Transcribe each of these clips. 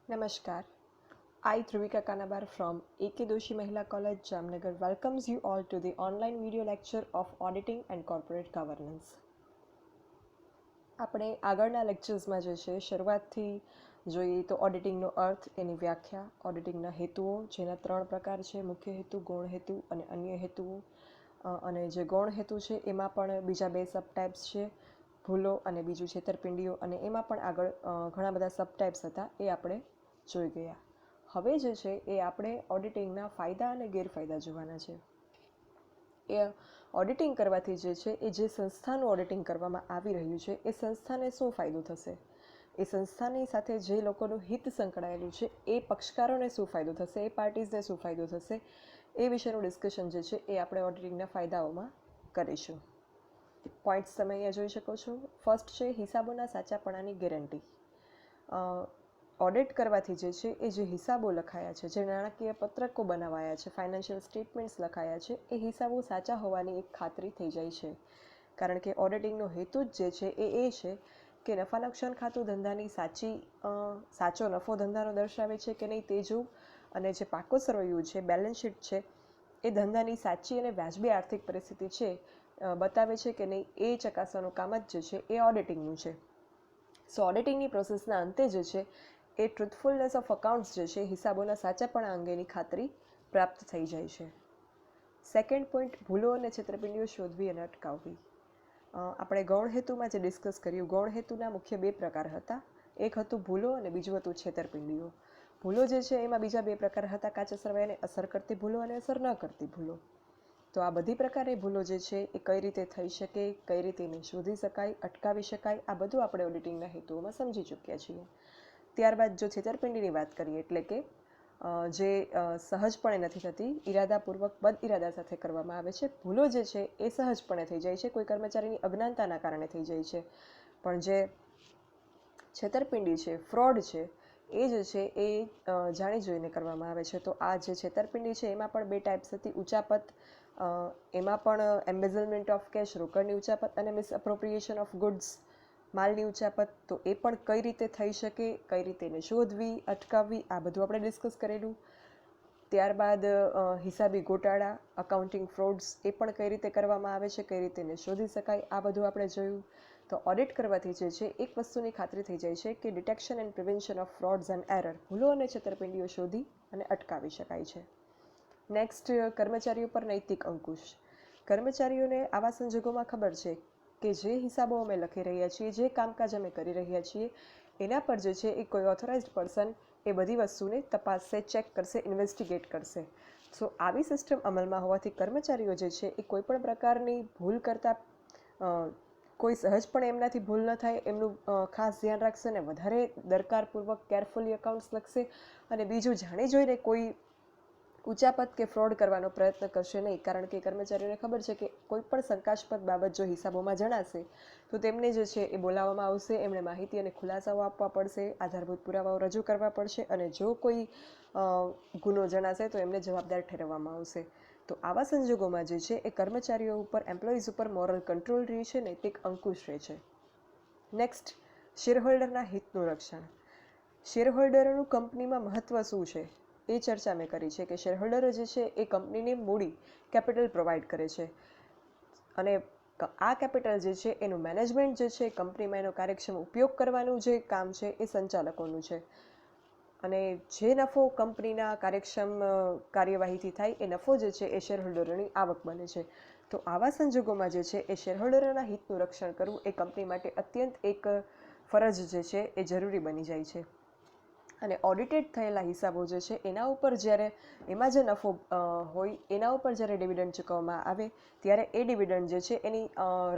Namaskar. I, Dhruvika Kanabar from A.K. Doshi Mahila College, Jamnagar, welcomes you all to the online video lecture of Auditing and Corporate Governance. આપણે આગળના લેક્ચર્સમાં જે છે શરૂઆતથી જોઈએ તો ઓડિટિંગનો અર્થ, એની વ્યાખ્યા, ઓડિટિંગના હેતુઓ, જેના 3 પ્રકાર છે: મુખ્ય હેતુ, ગૌણ હેતુ અને અન્ય હેતુઓ. અને જે ગૌણ હેતુ છે એમાં પણ બીજા 2 સબટાઇપ્સ છે, ભૂલો અને બીજું છેતરપિંડીઓ, અને એમાં પણ આગળ ઘણા બધા સબટાઇપ્સ હતા, એ આપણે જોઈ ગયા. હવે જે છે એ આપણે ઓડિટિંગના ફાયદા અને ગેરફાયદા જોવાના છે. એ ઓડિટિંગ કરવાથી જે છે એ જે સંસ્થાનું ઓડિટિંગ કરવામાં આવી રહ્યું છે એ સંસ્થાને શું ફાયદો થશે, એ સંસ્થાની સાથે જે લોકોનું હિત સંકળાયેલું છે એ પક્ષકારોને શું ફાયદો થશે, એ પાર્ટીઝને શું ફાયદો થશે, એ વિશેનું ડિસ્કશન જે છે એ આપણે ઓડિટિંગના ફાયદાઓમાં કરીશું. પોઈન્ટ્સ તમે અહીંયા જોઈ શકો છો. ફર્સ્ટ છે હિસાબોના સાચાપણાની ગેરંટી. ઓડિટ કરવાથી જે છે એ જે હિસાબો લખાયા છે, જે નાણાકીય પત્રકો બનાવાયા છે, ફાઇનાન્શિયલ સ્ટેટમેન્ટ્સ લખાયા છે, એ હિસાબો સાચા હોવાની એક ખાતરી થઈ જાય છે. કારણ કે ઓડિટિંગનો હેતુ જ જે છે એ છે કે નફા નુકસાન ખાતું ધંધાની સાચો નફો ધંધાનો દર્શાવે છે કે નહીં તે જોવું, અને જે પાકો સરવૈયું છે, બેલેન્સ શીટ છે, એ ધંધાની સાચી અને વ્યાજબી આર્થિક પરિસ્થિતિ છે બતાવે છે કે નહીં, એ ચકાસવાનું કામ જ જે છે એ ઓડિટિંગનું છે. સો ઓડિટિંગની પ્રોસેસના અંતે જે છે એ ટ્રુથફુલનેસ ઓફ અકાઉન્ટ્સ જે છે, હિસાબોના સાચાપણા અંગેની ખાતરી પ્રાપ્ત થઈ જાય છે. સેકન્ડ પોઈન્ટ, ભૂલો અને છેતરપિંડીઓ શોધવી અને અટકાવવી. આપણે ગૌણ હેતુમાં જે ડિસ્કસ કર્યું, ગૌણ હેતુના મુખ્ય 2 પ્રકાર હતા. એક હતું ભૂલો અને બીજું હતું છેતરપિંડીઓ. ભૂલો જે છે એમાં બીજા 2 પ્રકાર હતા: કાચા સરવૈયાને અસર કરતી ભૂલો અને અસર ન કરતી ભૂલો. તો આ બધી પ્રકારની ભૂલો જે છે એ કઈ રીતે થઈ શકે, કઈ રીતે એને શોધી શકાય, અટકાવી શકાય, આ બધું આપણે ઓડિટિંગના હેતુઓમાં સમજી ચૂક્યા છીએ. ત્યારબાદ જો છેતરપિંડીની વાત કરીએ, એટલે કે જે સહજપણે નથી થતી, ઇરાદાપૂર્વક બદ ઇરાદા સાથે કરવામાં આવે છે. ભૂલો જે છે એ સહજપણે થઈ જાય છે, કોઈ કર્મચારીની અજ્ઞાનતાના કારણે થઈ જાય છે. પણ જે છેતરપિંડી છે, ફ્રોડ છે, એ જે છે એ જાણી જોઈને કરવામાં આવે છે. તો આ જે છેતરપિંડી છે એમાં પણ 2 ટાઈપ્સ હતી: ઉચાપત, એમાં પણ એમ્બેઝલમેન્ટ ઓફ કેશ, રોકડની ઉચાપત, અને મિસઅપ્રોપ્રિએશન ઓફ ગુડ્સ, માલની ઉચાપત. તો એ પણ કઈ રીતે થઈ શકે, કઈ રીતે એને શોધવી, અટકાવવી, આ બધું આપણે ડિસ્કસ કરેલું. ત્યારબાદ હિસાબી ગોટાળા, અકાઉન્ટિંગ ફ્રોડ્સ, એ પણ કઈ રીતે કરવામાં આવે છે, કઈ રીતે એને શોધી શકાય, આ બધું આપણે જોયું. તો ઓડિટ કરવાથી જે છે એક વસ્તુની ખાતરી થઈ જાય છે કે detection and prevention of frauds and error, ભૂલો અને છેતરપિંડીઓ શોધી અને અટકાવી શકાય છે. નેક્સ્ટ, કર્મચારીઓ પર નૈતિક અંકુશ. કર્મચારીઓને આવા સંજોગોમાં ખબર છે કે જે હિસાબો અમે લખી રહ્યા છીએ, જે કામકાજ અમે કરી રહ્યા છીએ, એના પર જે છે એ કોઈ ઓથોરાઇઝડ પર્સન એ બધી વસ્તુને તપાસશે, ચેક કરશે, ઇન્વેસ્ટિગેટ કરશે. સો આવી સિસ્ટમ અમલમાં હોવાથી કર્મચારીઓ જે છે એ કોઈપણ પ્રકારની ભૂલ કરતાં કોઈ સહજપણે એમનાથી ભૂલ ન થાય એમનું ખાસ ધ્યાન રાખશે, અને વધારે દરકારપૂર્વક કેરફુલી અકાઉન્ટ્સ લખશે. અને બીજું, જાણી જોઈને કોઈ ઉચાપત કે ફ્રોડ કરવાનો પ્રયત્ન કરશે નહીં. કારણ કે કર્મચારીઓને ખબર છે કે કોઈ પણ શંકાસ્પદ બાબત જો હિસાબોમાં જણાશે તો તેમને જે છે એ બોલાવવામાં આવશે, એમણે માહિતી અને ખુલાસાઓ આપવા પડશે, આધારભૂત પુરાવાઓ રજૂ કરવા પડશે, અને જો કોઈ ગુનો જણાશે તો એમને જવાબદાર ઠેરવવામાં આવશે. તો આવા સંજોગોમાં જે છે એ કર્મચારીઓ ઉપર, એમ્પ્લોઈઝ ઉપર મોરલ કંટ્રોલ રહે છે, નૈતિક અંકુશ રહે છે. નેક્સ્ટ, શેરહોલ્ડરના હિતનું રક્ષણ. શેરહોલ્ડરોનું કંપનીમાં મહત્ત્વ શું છે એ ચર્ચા મેં કરી છે કે શેરહોલ્ડરો જે છે એ કંપનીને મૂડી કેપિટલ પ્રોવાઈડ કરે છે, અને આ કેપિટલ જે છે એનું મેનેજમેન્ટ જે છે, કંપનીમાં એનો કાર્યક્ષમ ઉપયોગ કરવાનું જે કામ છે એ સંચાલકોનું છે. અને જે નફો કંપનીના કાર્યક્ષમ કાર્યવાહીથી થાય એ નફો જે છે એ શેરહોલ્ડરોની આવક બને છે. તો આવા સંજોગોમાં જે છે એ શેરહોલ્ડરોના હિતનું રક્ષણ કરવું એ કંપની માટે અત્યંત એક ફરજ જે છે એ જરૂરી બની જાય છે. અને ઓડિટેડ થયેલા હિસાબો જે છે એના ઉપર જ્યારે એમાં જે નફો હોય એના ઉપર જ્યારે ડિવિડન્ડ ચૂકવવામાં આવે ત્યારે એ ડિવિડન્ડ જે છે એની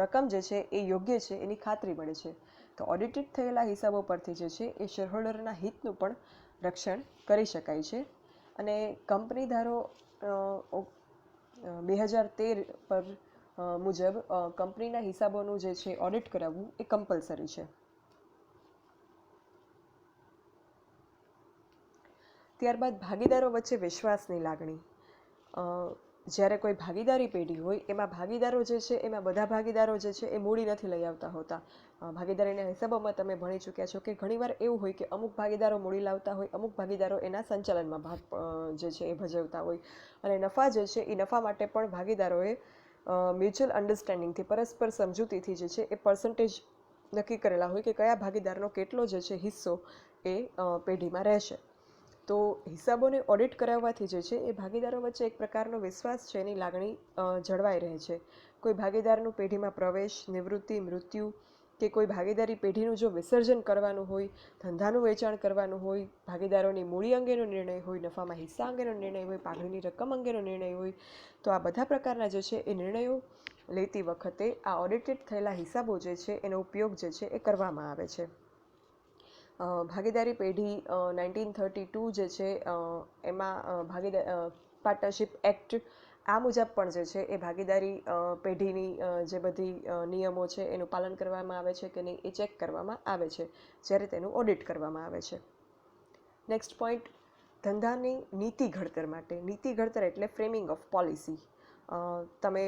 રકમ જે છે એ યોગ્ય છે એની ખાતરી મળે છે. તો ઓડિટેડ થયેલા હિસાબો પરથી જે છે એ શેરહોલ્ડરના હિતનું પણ રક્ષણ કરી શકાય છે. અને કંપની ધારો 2013 પર મુજબ કંપનીના હિસાબોનું જે છે ઓડિટ કરાવવું એ કમ્પલસરી છે. ત્યારબાદ ભાગીદારો વચ્ચે વિશ્વાસની લાગણી. જ્યારે કોઈ ભાગીદારી પેઢી હોય એમાં ભાગીદારો જે છે એમાં બધા ભાગીદારો જે છે એ મૂડી નથી લઈ આવતા હોતા. ભાગીદારીના હિસાબોમાં તમે ભણી ચૂક્યા છો કે ઘણીવાર એવું હોય કે અમુક ભાગીદારો મૂડી લાવતા હોય, અમુક ભાગીદારો એના સંચાલનમાં ભાગ જે છે એ ભજવતા હોય, અને નફા જે છે એ નફા માટે પણ ભાગીદારોએ મ્યુચ્યુઅલ અન્ડરસ્ટેન્ડિંગથી, પરસ્પર સમજૂતીથી જે છે એ પર્સન્ટેજ નક્કી કરેલા હોય કે કયા ભાગીદારનો કેટલો જે છે હિસ્સો એ પેઢીમાં રહેશે. તો હિસાબોને ઓડિટ કરાવવાથી જે છે એ ભાગીદારો વચ્ચે એક પ્રકારનો વિશ્વાસ છે એની લાગણી જળવાઈ રહે છે. કોઈ ભાગીદારનું પેઢીમાં પ્રવેશ, નિવૃત્તિ, મૃત્યુ કે કોઈ ભાગીદારી પેઢીનું જો વિસર્જન કરવાનું હોય, ધંધાનું વેચાણ કરવાનું હોય, ભાગીદારોની મૂડી અંગેનો નિર્ણય હોય, નફામાં હિસ્સા અંગેનો નિર્ણય હોય, પાઘડીની રકમ અંગેનો નિર્ણય હોય, તો આ બધા પ્રકારના જે છે એ નિર્ણયો લેતી વખતે આ ઓડિટેડ થયેલા હિસાબો જે છે એનો ઉપયોગ જે છે એ કરવામાં આવે છે. ભાગીદારી પેઢી 1932 જે છે એમાં પાર્ટનરશિપ એક્ટ આ મુજબ પણ જે છે એ ભાગીદારી પેઢીની જે બધી નિયમો છે એનું પાલન કરવામાં આવે છે કે નહીં એ ચેક કરવામાં આવે છે જ્યારે તેનું ઓડિટ કરવામાં આવે છે. નેક્સ્ટ પોઈન્ટ, ધંધાની નીતિ ઘડતર માટે. નીતિ ઘડતર એટલે ફ્રેમિંગ ઓફ પોલિસી. તમે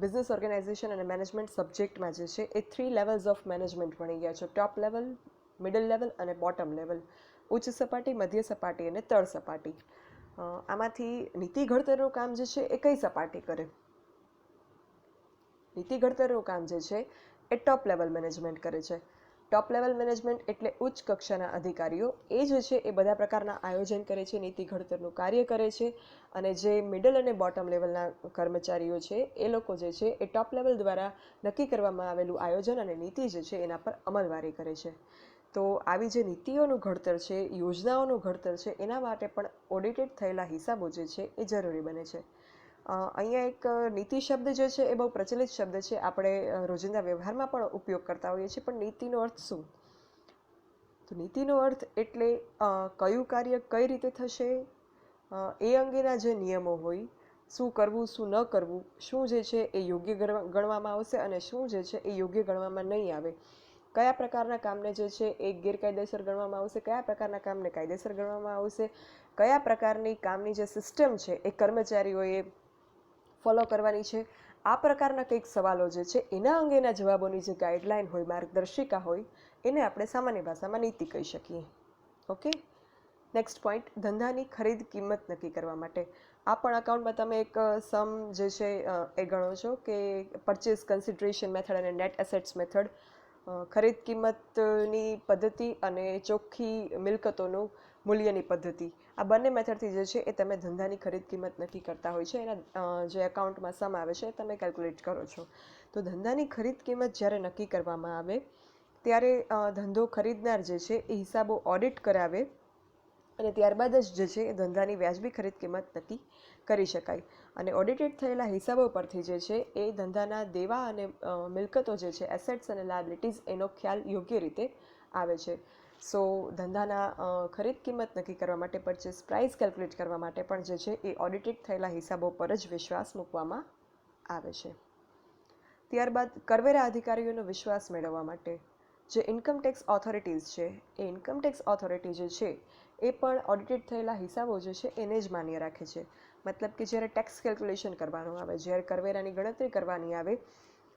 બિઝનેસ ઓર્ગેનાઇઝેશન અને મેનેજમેન્ટ સબ્જેક્ટમાં જે છે એ 3 લેવલ્સ ઓફ મેનેજમેન્ટ ભણી ગયા છો. ટોપ લેવલ, મિડલ લેવલ અને બોટમ લેવલ. ઉચ્ચ સપાટી, મધ્ય સપાટી અને તળ સપાટી. આમાંથી નીતિ ઘડતરનું કામ જે છે એ કઈ સપાટી કરે? નીતિ ઘડતરનું કામ જે છે એ ટોપ લેવલ મેનેજમેન્ટ કરે છે. ટોપ લેવલ મેનેજમેન્ટ એટલે ઉચ્ચ કક્ષાના અધિકારીઓ. એ જે છે એ બધા પ્રકારના આયોજન કરે છે, નીતિ ઘડતરનું કાર્ય કરે છે. અને જે મિડલ અને બોટમ લેવલના કર્મચારીઓ છે એ લોકો જે છે એ ટોપ લેવલ દ્વારા નક્કી કરવામાં આવેલું આયોજન અને નીતિ જે છે એના પર અમલવારી કરે છે. તો આવી જે નીતિઓનું ઘડતર છે, યોજનાઓનું ઘડતર છે, એના માટે પણ ઓડિટેડ થયેલા હિસાબો જે છે એ જરૂરી બને છે. અહીંયા એક નીતિ શબ્દ જે છે એ બહુ પ્રચલિત શબ્દ છે, આપણે રોજિંદા વ્યવહારમાં પણ ઉપયોગ કરતા હોઈએ છીએ, પણ નીતિનો અર્થ શું? તો નીતિનો અર્થ એટલે કયું કાર્ય કઈ રીતે થશે એ અંગેના જે નિયમો હોય, શું કરવું શું ન કરવું, શું જે છે એ યોગ્ય ગણવામાં આવશે અને શું જે છે એ યોગ્ય ગણવામાં નહીં આવે, કયા પ્રકારના કામને જે છે એ ગેરકાયદેસર ગણવામાં આવશે, કયા પ્રકારના કામને કાયદેસર ગણવામાં આવશે, કયા પ્રકારની કામની જે સિસ્ટમ છે એ કર્મચારીઓએ ફોલો કરવાની છે. આ પ્રકારના કંઈક સવાલો જે છે એના અંગેના જવાબોની જે ગાઈડલાઈન હોય, માર્ગદર્શિકા હોય, એને આપણે સામાન્ય ભાષામાં નીતિ કહી શકીએ. ઓકે. નેક્સ્ટ પોઈન્ટ, ધંધાની ખરીદ કિંમત નક્કી કરવા માટે. આ પણ અકાઉન્ટમાં તમે એક સમ જે છે એ ગણો છો કે પરચેસ કન્સિડરેશન મેથડ અને નેટ એસેટ્સ મેથડ. ખરીદ કિંમતની પદ્ધતિ અને ચોખ્ખી મિલકતોનું મૂલ્યની પદ્ધતિ, આ બંને મેથડથી જે છે એ તમે ધંધાની ખરીદ કિંમત નક્કી કરતા હોય છે. એના જે એકાઉન્ટમાં સમ આવે છે તમે કેલ્ક્યુલેટ કરો છો. તો ધંધાની ખરીદ કિંમત જ્યારે નક્કી કરવામાં આવે ત્યારે ધંધો ખરીદનાર જે છે એ હિસાબો ઓડિટ કરાવે અને ત્યારબાદ જ જે છે એ ધંધાની વ્યાજબી ખરીદ કિંમત નક્કી કરી શકાય. અને ઓડિટેડ થયેલા હિસાબો પરથી જે છે એ ધંધાના દેવા અને મિલકતો જે છે, એસેટ્સ અને લાયબિલિટીઝ, એનો ખ્યાલ યોગ્ય રીતે આવે છે. સો ધંધાના ખરીદ કિંમત નક્કી કરવા માટે, પરચેસ પ્રાઇસ કેલ્ક્યુલેટ કરવા માટે પણ જે છે એ ઓડિટેડ થયેલા હિસાબો પર જ વિશ્વાસ મૂકવામાં આવે છે. ત્યારબાદ કરવેરા અધિકારીઓનો વિશ્વાસ મેળવવા માટે જે ઇન્કમટેક્સ ઓથોરિટીઝ છે, એ ઇન્કમટેક્સ ઓથોરિટી જે છે એ પણ ઓડિટેડ થયેલા હિસાબો જે છે એને જ માન્ય રાખે છે. મતલબ કે જ્યારે ટેક્સ કેલ્ક્યુલેશન કરવાનું આવે, જ્યારે કરવેરાની ગણતરી કરવાની આવે,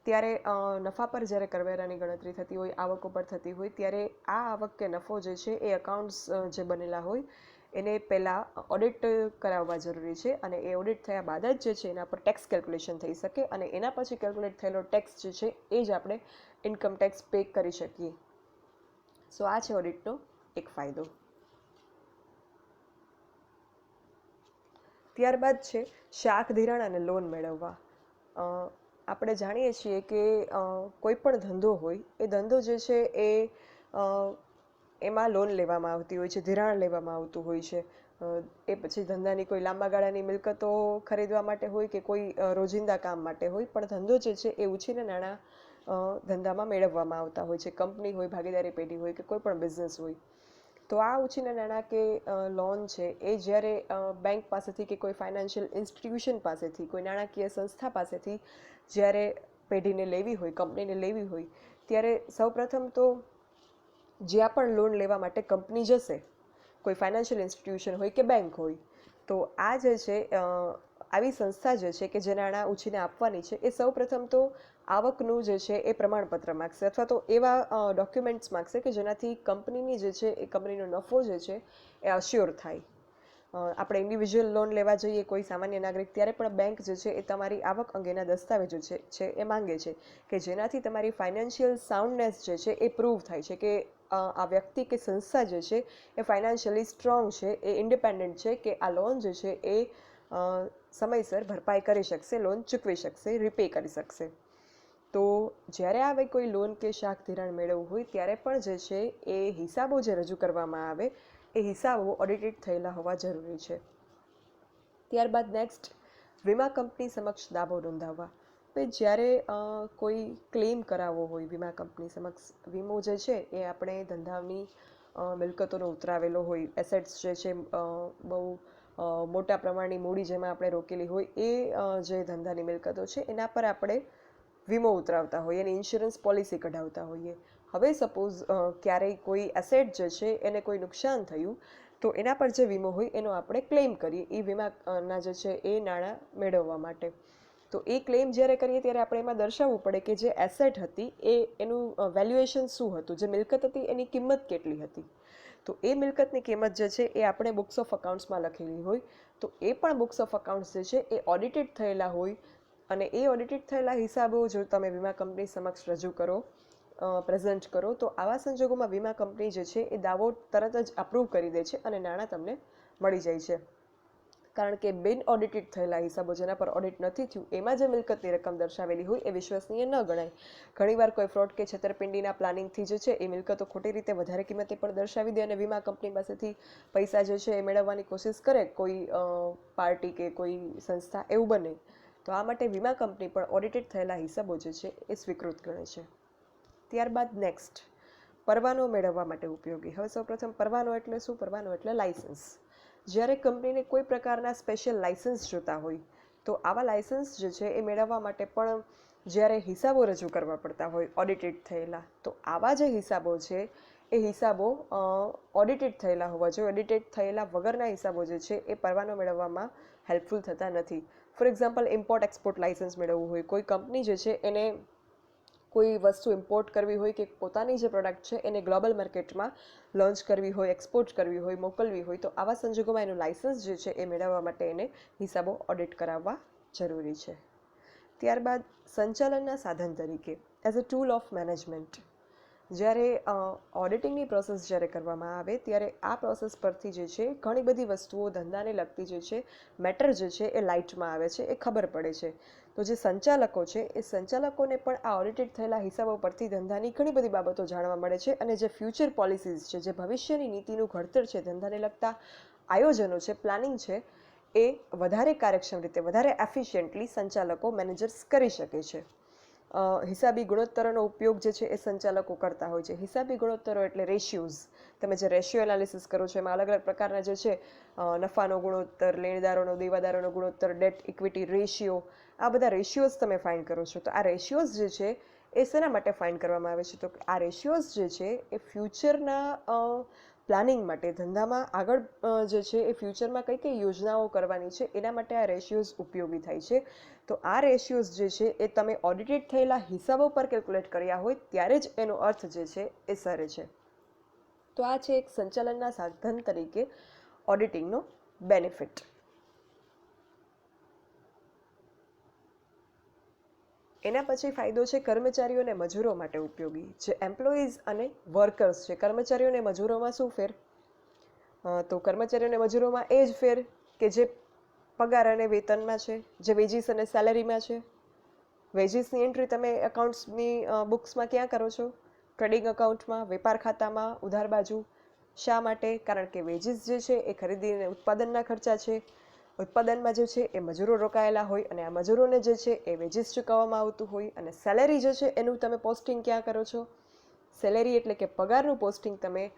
ત્યારે નફા પર જ્યારે કરવેરાની ગણતરી થતી હોય, આવક ઉપર થતી હોય, ત્યારે આ આવક કે નફો જે છે એ અકાઉન્ટ્સ જે બનેલા હોય એને પહેલાં ઓડિટ કરાવવા જરૂરી છે. અને એ ઓડિટ થયા બાદ જ જે છે એના પર ટેક્સ કેલ્ક્યુલેશન થઈ શકે અને એના પછી કેલ્ક્યુલેટ થયેલો ટેક્સ જે છે એ જ આપણે ઇન્કમ ટેક્સ પે કરી શકીએ. સો આ છે ઓડિટનો એક ફાયદો. ત્યારબાદ છે શાખ ધિરાણ અને લોન મેળવવા. આપણે જાણીએ છીએ કે કોઈ પણ ધંધો હોય એ ધંધો જે છે એ એમાં લોન લેવામાં આવતી હોય છે, ધિરાણ લેવામાં આવતું હોય છે. એ પછી ધંધાની કોઈ લાંબા ગાળાની મિલકતો ખરીદવા માટે હોય કે કોઈ રોજિંદા કામ માટે હોય, પણ ધંધો જે છે એ ઉછીના નાણાં ધંધામાં મેળવવામાં આવતા હોય છે. કંપની હોય, ભાગીદારી પેઢી હોય કે કોઈ પણ બિઝનેસ હોય. તો આ ઉછીના નાણાં કે લોન છે એ જ્યારે બેંક પાસેથી કે કોઈ ફાઇનાન્શિયલ ઇન્સ્ટિટ્યુશન પાસેથી, કોઈ નાણાકીય સંસ્થા પાસેથી જ્યારે પેઢીને લેવી હોય, કંપનીને લેવી હોય, ત્યારે સૌપ્રથમ તો જ્યાં પણ લોન લેવા માટે કંપની જશે, કોઈ ફાઇનાન્શિયલ ઇન્સ્ટિટ્યુશન હોય કે બેંક હોય, તો આ જે છે આવી સંસ્થા જે છે કે જે નાણાં ઉછીને આપવાની છે એ સૌપ્રથમ તો આવકનું જે છે એ પ્રમાણપત્ર માગશે અથવા તો એવા ડોક્યુમેન્ટ્સ માગશે કે જેનાથી કંપનીની જે છે એ કંપનીનો નફો જે છે એ અશ્યોર થાય. આપણે ઇન્ડિવિજ્યુઅલ લોન લેવા જઈએ કોઈ સામાન્ય નાગરિક ત્યારે પણ બેંક જે છે એ તમારી આવક અંગેના દસ્તાવેજો છે એ માંગે છે કે જેનાથી તમારી ફાઇનાન્શિયલ સાઉન્ડનેસ જે છે એ પ્રૂવ થાય છે કે આ વ્યક્તિ કે સંસ્થા જે છે એ ફાઇનાન્શિયલી સ્ટ્રોંગ છે, એ ઇન્ડિપેન્ડન્ટ છે, કે આ લોન જે છે એ સમયસર ભરપાઈ કરી શકશે, લોન ચૂકવી શકશે, રીપે કરી શકશે. તો જ્યારે આવે કોઈ લોન કે શાક ધિરાણ મેળવવું હોય ત્યારે પણ જે છે એ હિસાબો જે રજૂ કરવામાં આવે એ હિસાબો ઓડિટેડ થયેલા હોવા જરૂરી છે. ત્યારબાદ નેક્સ્ટ, વીમા કંપની સમક્ષ દાવો નોંધાવવા. જ્યારે કોઈ ક્લેમ કરાવવો હોય વીમા કંપની સમક્ષ, વીમો જે છે એ આપણે ધંધાની મિલકતોનો ઉતરાવેલો હોય, એસેટ્સ જે છે બહુ મોટા પ્રમાણની મૂડી જેમાં આપણે રોકેલી હોય એ જે ધંધાની મિલકતો છે એના પર આપણે વીમો ઉતરાવતા હોઈએ, એની ઇન્સ્યોરન્સ પોલિસી કઢાવતા હોઈએ. હવે સપોઝ ક્યારેય કોઈ એસેટ જે છે એને કોઈ નુકસાન થયું તો એના પર જે વીમો હોય એનો આપણે ક્લેમ કરીએ એ વીમાના જે છે એ નાણાં મેળવવા માટે. તો એ ક્લેમ જ્યારે કરીએ ત્યારે આપણે એમાં દર્શાવવું પડે કે જે એસેટ હતી એનું વેલ્યુએશન શું હતું, જે મિલકત હતી એની કિંમત કેટલી હતી. તો એ મિલકતની કિંમત જે છે એ આપણે બુક્સ ઓફ અકાઉન્ટ્સમાં લખેલી હોય તો એ પણ બુક્સ ઓફ અકાઉન્ટ્સ જે છે એ ઓડિટેડ થયેલા હોય અને એ ઓડિટેડ થયેલા હિસાબો જો તમે વીમા કંપની સમક્ષ રજૂ કરો, પ્રેઝન્ટ કરો, તો આવા સંજોગોમાં વીમા કંપની જે છે એ દાવો તરત જ અપ્રૂવ કરી દે છે અને નાણાં તમને મળી જાય છે. કારણ કે બિન ઓડિટેડ થયેલા હિસાબો જેના પર ઓડિટ નથી થયું એમાં જે મિલકતની રકમ દર્શાવેલી હોય એ વિશ્વસનીય ન ગણાય. ઘણીવાર કોઈ ફ્રોડ કે છેતરપિંડીના પ્લાનિંગથી જે છે એ મિલકતો ખોટી રીતે વધારે કિંમતે પણ દર્શાવી દે અને વીમા કંપની પાસેથી પૈસા જે છે એ મેળવવાની કોશિશ કરે કોઈ પાર્ટી કે કોઈ સંસ્થા, એવું બને. તો આ માટે વીમા કંપની પણ ઓડિટેડ થયેલા હિસાબો જે છે એ સ્વીકૃત ગણે છે. ત્યારબાદ નેક્સ્ટ, પરવાનો મેળવવા માટે ઉપયોગી. હવે સૌપ્રથમ પરવાનો એટલે શું? પરવાનો એટલે લાયસન્સ. જ્યારે કંપનીને કોઈ પ્રકારના સ્પેશિયલ લાયસન્સ જોતા હોય તો આવા લાયસન્સ જે છે એ મેળવવા માટે પણ જ્યારે હિસાબો રજૂ કરવા પડતા હોય ઓડિટેડ થયેલા, તો આવા જે હિસાબો છે એ હિસાબો ઓડિટેડ થયેલા હોવા જોઈએ. ઓડિટેડ થયેલા વગરના હિસાબો જે છે એ પરવાનો મેળવવામાં હેલ્પફુલ થતા નથી. For example, import export licence મેળવવું હોય, કોઈ કંપની જે છે એને કોઈ વસ્તુ ઇમ્પોર્ટ કરવી હોય કે પોતાની જે પ્રોડક્ટ છે એને ગ્લોબલ માર્કેટમાં લોન્ચ કરવી હોય, એક્સપોર્ટ કરવી હોય, મોકલવી હોય, તો આવા સંજોગોમાં એનું લાયસન્સ જે છે એ મેળવવા માટે એને હિસાબો ઓડિટ કરાવવા જરૂરી છે. ત્યારબાદ સંચાલનના સાધન તરીકે as a tool of management. જ્યારે ઓડિટિંગની પ્રોસેસ જ્યારે કરવામાં આવે ત્યારે આ પ્રોસેસ પરથી જે છે ઘણી બધી વસ્તુઓ ધંધાને લગતી જે છે મેટર જે છે એ લાઇટમાં આવે છે, એ ખબર પડે છે. તો જે સંચાલકો છે એ સંચાલકોને પણ આ ઓડિટેડ થયેલા હિસાબો પરથી ધંધાની ઘણી બધી બાબતો જાણવા મળે છે અને જે ફ્યુચર પોલિસીઝ છે, જે ભવિષ્યની નીતિનું ઘડતર છે, ધંધાને લગતા આયોજનો છે, પ્લાનિંગ છે, એ વધારે કાર્યક્ષમ રીતે, વધારે એફિશિયન્ટલી સંચાલકો, મેનેજર્સ કરી શકે છે. હિસાબી ગુણોત્તરોનો ઉપયોગ જે છે એ સંચાલકો કરતા હોય છે. હિસાબી ગુણોત્તરો એટલે રેશિયોઝ. તમે જે રેશિયો એનાલિસિસ કરો છો એમાં અલગ અલગ પ્રકારના જે છે નફાનો ગુણોત્તર, લેણદારોનો, દેવાદારોનો ગુણોત્તર, ડેટ ઇક્વિટી રેશિયો, આ બધા રેશિયોઝ તમે ફાઇન્ડ કરો છો. તો આ રેશિયોઝ જે છે એ શેના માટે ફાઇન્ડ કરવામાં આવે છે? તો આ રેશિયોઝ જે છે એ ફ્યુચરના પ્લાનિંગ માટે, ધંધામાં આગળ જે છે એ ફ્યુચરમાં કઈ કઈ યોજનાઓ કરવાની છે એના માટે આ રેશિયોઝ ઉપયોગી થાય છે. તો આ રેશિયોઝ જે છે એ તમે ઓડિટેડ થયેલા હિસાબો પર કેલ્ક્યુલેટ કર્યા હોય ત્યારે જ એનો અર્થ જે છે એ સરે છે. તો આ છે એક સંચાલનના સાધન તરીકે ઓડિટિંગનો બેનિફિટ. એના પછી ફાયદો છે કર્મચારીઓ અને મજૂરો માટે ઉપયોગી. જે એમ્પ્લોઈઝ અને વર્કર્સ છે, કર્મચારીઓ અને મજૂરોમાં શું ફેર? તો કર્મચારીઓ અને મજૂરોમાં એ જ ફેર કે જે પગાર અને વેતનમાં છે, જે વેજીસ અને સેલેરીમાં છે. વેજીસની એન્ટ્રી તમે એકાઉન્ટ્સની બુક્સમાં ક્યાં કરો છો? ટ્રેડિંગ અકાઉન્ટમાં, વેપાર ખાતામાં, ઉધાર બાજુ. શા માટે? કારણ કે વેજીસ જે છે એ ખરીદી અને ઉત્પાદનના ખર્ચા છે. ઉત્પાદનમાં જે છે એ મજૂરો રોકાયેલા હોય અને આ મજૂરોને જે છે એ વેજીસ ચૂકવવામાં આવતું હોય. અને સેલેરી જે છે એનું તમે પોસ્ટિંગ ક્યાં કરો છો? સેલેરી એટલે કે પગારનું પોસ્ટિંગ તમે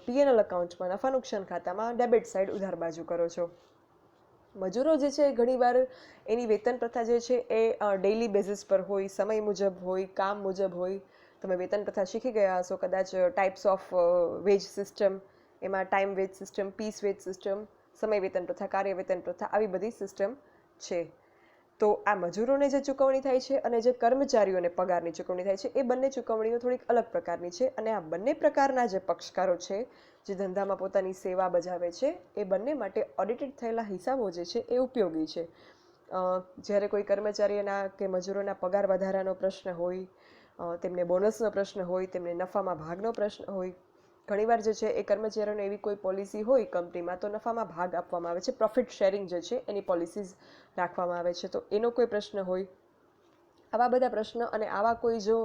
P&L અકાઉન્ટમાં, નફા નુકસાન ખાતામાં, ડેબિટ સાઇડ, ઉધાર બાજુ કરો છો. મજૂરો જે છે ઘણીવાર એની વેતન પ્રથા જે છે એ ડેઇલી બેઝિસ પર હોય, સમય મુજબ હોય, કામ મુજબ હોય. તમે વેતન પ્રથા શીખી ગયા હશો કદાચ, ટાઈપ્સ ઓફ વેજ સિસ્ટમ, એમાં time wage system, piece wage system, સમય વેતન પ્રથા, કાર્ય વેતન પ્રથા, આવી બધી સિસ્ટમ છે. તો આ મજૂરોને જે ચૂકવણી થાય છે અને જે કર્મચારીઓને પગારની ચૂકવણી થાય છે એ બંને ચૂકવણીઓ થોડીક અલગ પ્રકારની છે. અને આ બંને પ્રકારના જે પક્ષકારો છે જે ધંધામાં પોતાની સેવા બજાવે છે એ બંને માટે ઓડિટેડ થયેલા હિસાબો જે છે એ ઉપયોગી છે. જ્યારે કોઈ કર્મચારીઓના કે મજૂરોના પગાર વધારાનો પ્રશ્ન હોય, તેમને બોનસનો પ્રશ્ન હોય, તેમને નફામાં ભાગનો પ્રશ્ન હોય, ઘણીવાર જે છે એ કર્મચારીઓને એવી કોઈ પોલિસી હોય કંપનીમાં તો નફામાં ભાગ આપવામાં આવે છે, પ્રોફિટ શેરિંગ જે છે એની પોલિસીઝ રાખવામાં આવે છે. તો એનો કોઈ પ્રશ્ન હોય, આવા બધા પ્રશ્ન અને આવા કોઈ જો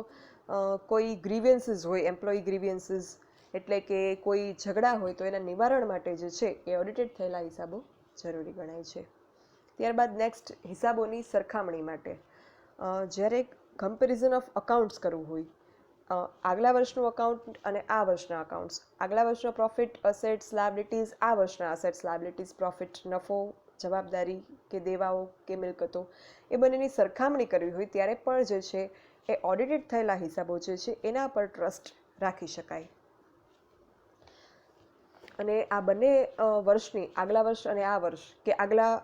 કોઈ ગ્રીવિયન્સીસ હોય, એમ્પ્લોયી ગ્રીવિયન્સીસ એટલે કે કોઈ ઝઘડા હોય તો એના નિવારણ માટે જે છે એ ઓડિટેડ થયેલા હિસાબો જરૂરી ગણાય છે. ત્યારબાદ નેક્સ્ટ, હિસાબોની સરખામણી માટે. જ્યારે કમ્પેરિઝન ઓફ અકાઉન્ટ્સ કરવું હોય, આગલા વર્ષનું અકાઉન્ટ અને આ વર્ષના અકાઉન્ટ્સ, આગલા વર્ષનો પ્રોફિટ, અસેટ્સ, લાયબિલિટીઝ, આ વર્ષના અસેટ્સ, લાયબિલિટીઝ, પ્રોફિટ, નફો, જવાબદારી કે દેવાઓ કે મિલકતો, એ બંનેની સરખામણી કરવી હોય ત્યારે પણ જે છે એ ઓડિટેડ થયેલા હિસાબો જે છે એના પર ટ્રસ્ટ રાખી શકાય. અને આ બંને વર્ષની, આગલા વર્ષ અને આ વર્ષ કે આગલા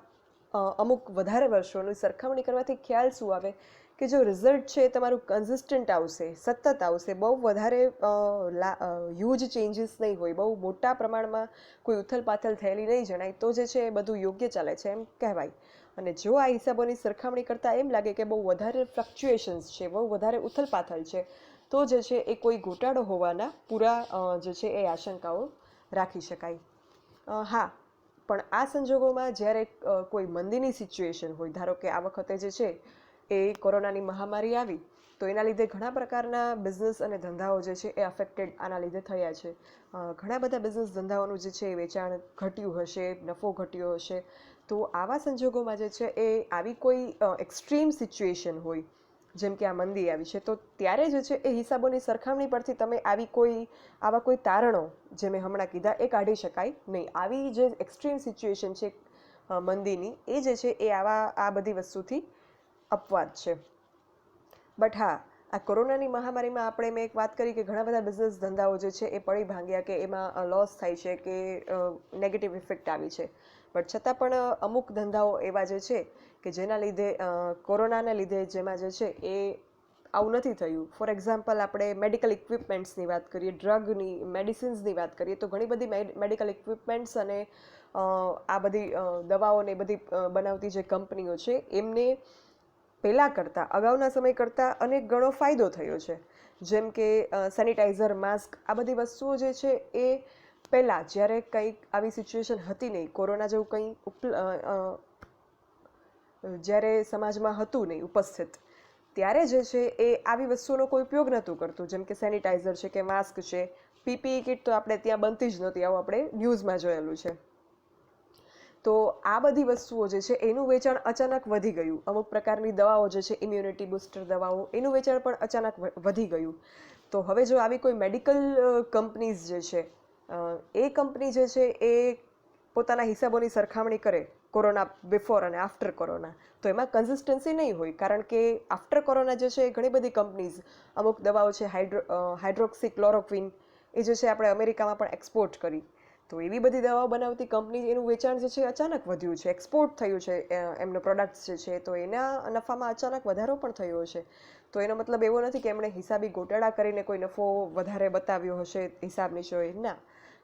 અમુક વધારે વર્ષોની સરખામણી કરવાથી ખ્યાલ શું આવે કે જો રિઝલ્ટ છે એ તમારું કન્સિસ્ટન્ટ આવશે, સતત આવશે, બહુ વધારે હ્યુજ ચેન્જીસ નહીં હોય, બહુ મોટા પ્રમાણમાં કોઈ ઉથલપાથલ થયેલી નહીં જણાય તો જે છે એ બધું યોગ્ય ચાલે છે એમ કહેવાય. અને જો આ હિસાબોની સરખામણી કરતાં એમ લાગે કે બહુ વધારે ફ્લક્ચ્યુએશન્સ છે, બહુ વધારે ઉથલપાથલ છે, તો જે છે એ કોઈ ઘોટાળો હોવાના પૂરા જે છે એ આશંકાઓ રાખી શકાય. હા, પણ આ સંજોગોમાં જ્યારે કોઈ મંદીની સિચ્યુએશન હોય, ધારો કે આ વખતે જે છે એ કોરોનાની મહામારી આવી તો એના લીધે ઘણા પ્રકારના બિઝનેસ અને ધંધાઓ જે છે એ અફેક્ટેડ આના લીધે થયા છે. ઘણા બધા બિઝનેસ ધંધાઓનું જે છે એ વેચાણ ઘટ્યું હશે, નફો ઘટ્યો હશે. તો આવા સંજોગોમાં જે છે એ આવી કોઈ એક્સ્ટ્રીમ સિચ્યુએશન હોય, જેમ કે આ મંદી આવી છે, તો ત્યારે જે છે એ હિસાબોની સરખામણી પરથી તમે આવા કોઈ તારણો જે મેં હમણાં કીધા એ કાઢી શકાય નહીં. આવી જે એક્સ્ટ્રીમ સિચ્યુએશન છે મંદીની, એ જે છે એ આ બધી વસ્તુથી અપવાદ છે. બટ હા, આ કોરોનાની મહામારીમાં મેં એક વાત કરી કે ઘણા બધા બિઝનેસ ધંધાઓ જે છે એ પડી ભાંગ્યા કે એમાં લોસ થાય છે કે નેગેટિવ ઇફેક્ટ આવી છે. બટ છતાં પણ અમુક ધંધાઓ એવા જે છે કે જેના લીધે કોરોનાના લીધે જેમાં જે છે એ આવું નથી થયું. ફોર એક્ઝામ્પલ, આપણે મેડિકલ ઇક્વિપમેન્ટ્સની વાત કરીએ, ડ્રગની, મેડિસિન્સની વાત કરીએ તો ઘણી બધી મેડિકલ ઇક્વિપમેન્ટ્સ અને આ બધી દવાઓને બધી બનાવતી જે કંપનીઓ છે એમને પહેલાં કરતાં, અગાઉના સમય કરતાં અનેક ગણો ફાયદો થયો છે. જેમ કે સેનિટાઈઝર, માસ્ક, આ બધી વસ્તુઓ જે છે એ પહેલાં જ્યારે કંઈક આવી સિચ્યુએશન હતી નહીં, કોરોના જેવું કંઈ જ્યારે સમાજમાં હતું નહીં ઉપસ્થિત, ત્યારે જે છે એ આવી વસ્તુઓનો કોઈ ઉપયોગ નહોતું કરતું. જેમ કે સેનિટાઈઝર છે કે માસ્ક છે, પીપીઈ કિટ તો આપણે ત્યાં બનતી જ નહોતી, આવું આપણે ન્યૂઝમાં જોયેલું છે. તો આ બધી વસ્તુઓ જે છે એનું વેચાણ અચાનક વધી ગયું. અમુક પ્રકારની દવાઓ જે છે, ઇમ્યુનિટી બુસ્ટર દવાઓ, એનું વેચાણ પણ અચાનક વધી ગયું. તો હવે જો આવી કોઈ મેડિકલ કંપનીઝ જે છે, એ કંપની જે છે એ પોતાના હિસાબોની સરખામણી કરે કોરોના બિફોર અને આફ્ટર કોરોના, તો એમાં કન્સિસ્ટન્સી નહીં હોય. કારણ કે આફ્ટર કોરોના જે છે એ ઘણી બધી કંપનીઝ, અમુક દવાઓ છે, હાઇડ્રોક્સી ક્લોરોક્વિન, એ જે છે આપણે અમેરિકામાં પણ એક્સપોર્ટ કરી. તો એવી બધી દવાઓ બનાવતી કંપની, એનું વેચાણ જે છે અચાનક વધ્યું છે, એક્સપોર્ટ થયું છે એમનો પ્રોડક્ટ્સ જે છે, તો એના નફામાં અચાનક વધારો પણ થયો છે. તો એનો મતલબ એવો નથી કે એમણે હિસાબી ગોટાળા કરીને કોઈ નફો વધારે બતાવ્યો હશે હિસાબ નિશોએ, ના.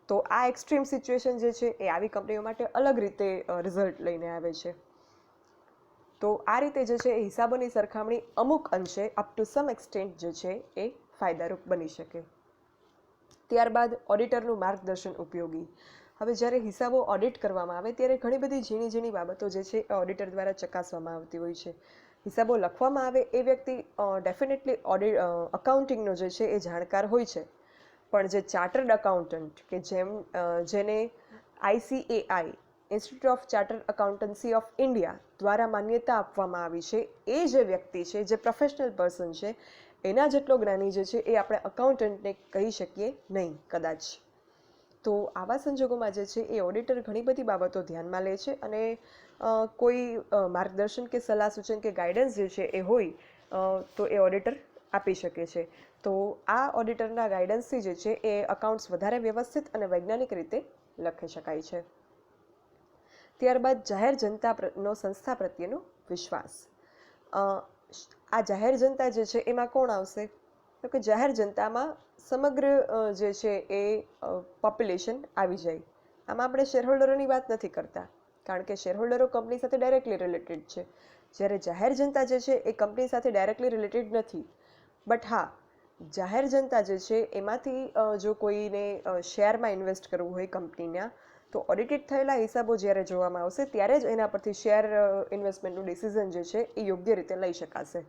તો આ એક્સ્ટ્રીમ સિચ્યુએશન જે છે એ આવી કંપનીઓ માટે અલગ રીતે રિઝલ્ટ લઈને આવે છે. તો આ રીતે જે છે એ હિસાબોની સરખામણી અમુક અંશે, અપ ટુ સમ એક્સટેન્ટ જે છે એ ફાયદારૂપ બની શકે. ત્યારબાદ ઓડિટરનું માર્ગદર્શન ઉપયોગી. હવે જ્યારે હિસાબો ઓડિટ કરવામાં આવે ત્યારે ઘણી બધી ઝીણી ઝીણી બાબતો જે છે એ ઓડિટર દ્વારા ચકાસવામાં આવતી હોય છે. હિસાબો લખવામાં આવે એ વ્યક્તિ ડેફિનેટલી અકાઉન્ટિંગનો જે છે એ જાણકાર હોય છે. પણ જે ચાર્ટર્ડ એકાઉન્ટન્ટ કે જેને ICAI, institute of chartered accountancy of India દ્વારા માન્યતા આપવામાં આવી છે, એ જે વ્યક્તિ છે, જે પ્રોફેશનલ પર્સન છે, એના જેટલો જ્ઞાની જે છે એ આપણે અકાઉન્ટન્ટને કહી શકીએ નહીં કદાચ. તો આવા સંજોગોમાં જે છે એ ઓડિટર ઘણી બધી બાબતો ધ્યાનમાં લે છે અને કોઈ માર્ગદર્શન કે સલાહ સૂચન કે ગાઈડન્સ જે છે એ હોય તો એ ઓડિટર આપી શકે છે. તો આ ઓડિટરના ગાઈડન્સથી જે છે એ અકાઉન્ટ્સ વધારે વ્યવસ્થિત અને વૈજ્ઞાનિક રીતે લખી શકાય છે. ત્યારબાદ જાહેર જનતાનો સંસ્થા પ્રત્યેનો વિશ્વાસ. આ જાહેર જનતા જે છે એમાં કોણ આવશે? તો કે જાહેર જનતામાં સમગ્ર જે છે એ પોપ્યુલેશન આવી જાય. આમાં આપણે શેરહોલ્ડરોની વાત નથી કરતા, કારણ કે શેરહોલ્ડરો કંપની સાથે ડાયરેક્ટલી રિલેટેડ છે. જ્યારે જાહેર જનતા જે છે એ કંપની સાથે ડાયરેક્ટલી રિલેટેડ નથી. બટ હા, જાહેર જનતા જે છે એમાંથી જો કોઈને શેરમાં ઇન્વેસ્ટ કરવું હોય કંપનીના, તો ઓડિટેડ થયેલા હિસાબો જ્યારે જોવામાં આવશે ત્યારે જ એના પરથી શેર ઇન્વેસ્ટમેન્ટનું ડિસિઝન જે છે એ યોગ્ય રીતે લઈ શકાશે.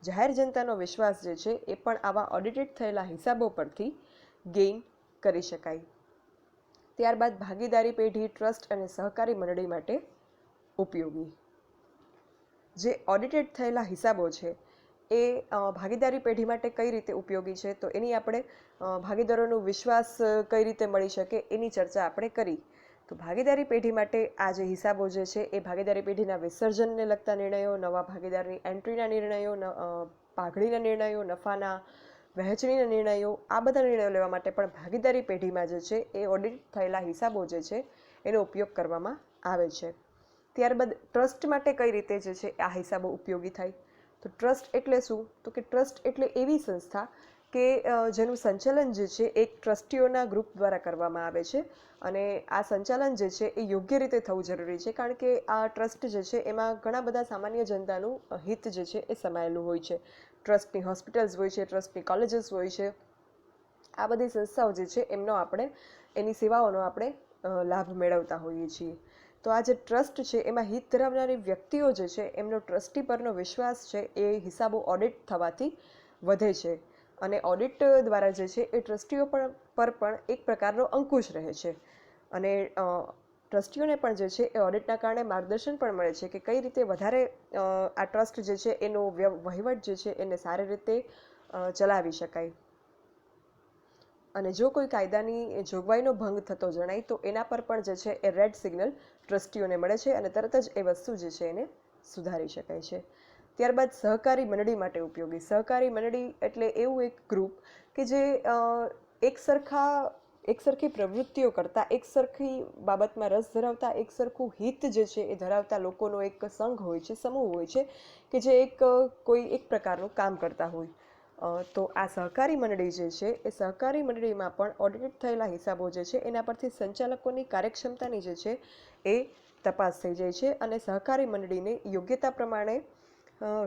જાહેર જનતાનો વિશ્વાસ જે છે એ પણ આવા ઓડિટેડ થયેલા હિસાબો પરથી ગેઇન કરી શકાય. ત્યારબાદ ભાગીદારી પેઢી, ટ્રસ્ટ અને સહકારી મંડળી માટે ઉપયોગી. જે ઓડિટેડ થયેલા હિસાબો છે એ ભાગીદારી પેઢી માટે કઈ રીતે ઉપયોગી છે, તો એની આપણે ભાગીદારોનો વિશ્વાસ કઈ રીતે મળી શકે એની ચર્ચા આપણે કરી. તો ભાગીદારી પેઢી માટે આ જે હિસાબો જે છે એ ભાગીદારી પેઢીના વિસર્જનને લગતા નિર્ણયો, નવા ભાગીદારની એન્ટ્રીના નિર્ણયો, પાઘડીના નિર્ણયો, નફાના વહેંચણીના નિર્ણયો, આ બધા નિર્ણયો લેવા માટે પણ ભાગીદારી પેઢીમાં જે છે એ ઓડિટ થયેલા હિસાબો જે છે એનો ઉપયોગ કરવામાં આવે છે. ત્યારબાદ ટ્રસ્ટ માટે કઈ રીતે જે છે આ હિસાબો ઉપયોગી થાય? તો ટ્રસ્ટ એટલે શું? તો કે ટ્રસ્ટ એટલે એવી સંસ્થા કે જેનું સંચાલન જે છે એક ટ્રસ્ટીઓના ગ્રુપ દ્વારા કરવામાં આવે છે, અને આ સંચાલન જે છે એ યોગ્ય રીતે થવું જરૂરી છે, કારણ કે આ ટ્રસ્ટ જે છે એમાં ઘણા બધા સામાન્ય જનતાનું હિત જે છે એ સમાયેલું હોય છે. ટ્રસ્ટની હોસ્પિટલ્સ હોય છે, ટ્રસ્ટની કોલેજીસ હોય છે, આ બધી સંસ્થાઓ જે છે એની સેવાઓનો આપણે લાભ મેળવતા હોઈએ છીએ. તો આ જે ટ્રસ્ટ છે એમાં હિત ધરાવનારી વ્યક્તિઓ જે છે એમનો ટ્રસ્ટી પરનો વિશ્વાસ છે એ હિસાબો ઓડિટ થવાથી વધે છે, અને ઓડિટ દ્વારા જે છે એ ટ્રસ્ટીઓ પર પણ એક પ્રકારનો અંકુશ રહે છે, અને ટ્રસ્ટીઓને પણ જે છે એ ઓડિટના કારણે માર્ગદર્શન પણ મળે છે કે કઈ રીતે વધારે આ ટ્રસ્ટ જે છે એનો વહીવટ જે છે એને સારી રીતે ચલાવી શકાય. અને જો કોઈ કાયદાની જોગવાઈનો ભંગ થતો જણાય તો એના પર પણ જે છે એ રેડ સિગ્નલ ટ્રસ્ટીઓને મળે છે, અને તરત જ એ વસ્તુ જે છે એને સુધારી શકાય છે. ત્યારબાદ સહકારી મંડળી માટે ઉપયોગી. સહકારી મંડળી એટલે એવું એક ગ્રુપ કે જે એક સરખી પ્રવૃત્તિઓ કરતા, એક સરખી બાબતમાં રસ ધરાવતા, એક સરખું હિત જે છે એ ધરાવતા લોકોનો એક સંઘ હોય છે, સમૂહ હોય છે, કે જે કોઈ એક પ્રકારનું કામ કરતા હોય. તો આ સહકારી મંડળી જે છે એ સહકારી મંડળીમાં પણ ઓડિટેડ થયેલા હિસાબો જે છે એના પરથી સંચાલકોની કાર્યક્ષમતાની જે છે એ તપાસ થઈ જાય છે, અને સહકારી મંડળીને યોગ્યતા પ્રમાણે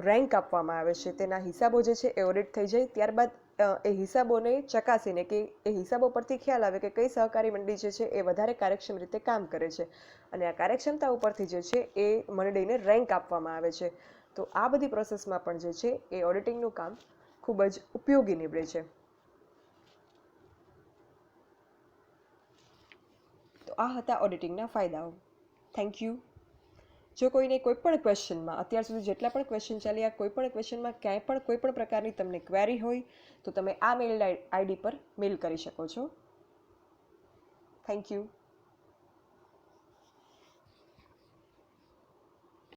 રેન્ક આપવામાં આવે છે. તેના હિસાબો જે છે એ ઓડિટ થઈ જાય ત્યારબાદ એ હિસાબોને ચકાસીને કે એ હિસાબો પરથી ખ્યાલ આવે કે કઈ સહકારી મંડળી જે છે એ વધારે કાર્યક્ષમ રીતે કામ કરે છે, અને આ કાર્યક્ષમતા ઉપરથી જે છે એ મંડળીને રેન્ક આપવામાં આવે છે. તો આ બધી પ્રોસેસમાં પણ જે છે એ ઓડિટિંગનું કામ ખૂબ જ ઉપયોગી નીવડે છે. તો આ હતા ઓડિટિંગના ફાયદાઓ. Thank you. જો કોઈને કોઈ પણ ક્વેશ્ચનમાં, અત્યાર સુધી જેટલા પણ ક્વેશ્ચન ચાલ્યા, કોઈ પણ ક્વેશ્ચનમાં ક્યાંય પણ કોઈ પણ પ્રકારની તમને ક્વેરી હોય તો તમે આ મેલ આઈડી પર મેલ કરી શકો છો. Thank you.